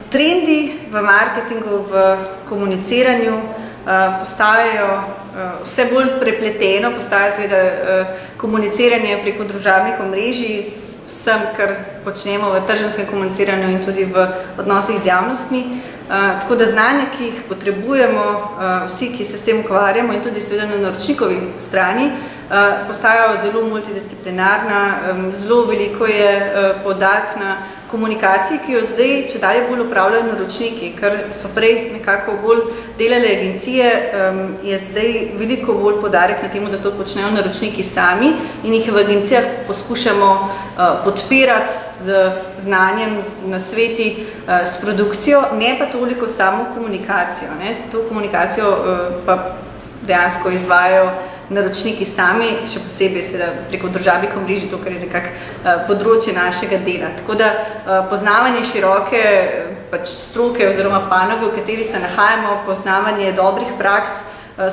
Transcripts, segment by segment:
trendi v marketingu, v komuniciranju postajajo vse bolj prepleteno, postaja seveda komuniciranje preko družabnih omrežij s vsem, kar počnemo v tržanskem komuniciranju in tudi v odnosih z javnostmi. Tako da znanja, ki jih potrebujemo, vsi, ki se s tem ukvarjamo in tudi seveda na naročnikovi strani, postajajo zelo multidisciplinarna, zelo veliko je poudarek na komunikaciji, ki jo zdaj čedalje bolj upravljajo naročniki, ker so prej nekako bolj delale agencije, je zdaj veliko bolj poudarek na temu, da to počnejo naročniki sami in jih v agencijah poskušamo podpirati z znanjem, z nasveti, s produkcijo, ne pa toliko samo komunikacijo. To komunikacijo pa dejansko izvajajo naročniki sami, še posebej seveda preko družabnih omrežij, to, kar je nekako področje našega dela. Tako da poznavanje široke stroke oziroma panoge, v kateri se nahajamo, poznavanje dobrih praks,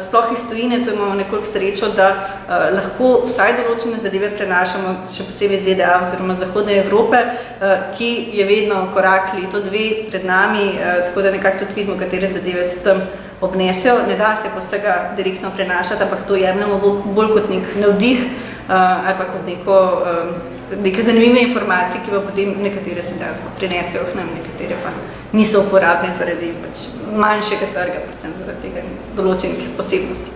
sploh iz tujine, to imamo nekoliko srečo, da lahko vsaj določene zadeve prenašamo, še posebej iz ZDA oziroma Zahodne Evrope, ki je vedno korak, leto, dve pred nami, tako da nekako tudi vidimo, katere zadeve se tam obnesejo. Ne da se pa vsega direktno prenašati, ampak to jemljamo bolj kot nek navdih ali pa kot neke zanimive informacije, ki pa potem nekatere se dejansko prenesejo k nam, nekatere pa niso uporabne zaradi manjšega trga, predvsem zaradi tega določenih posebnosti.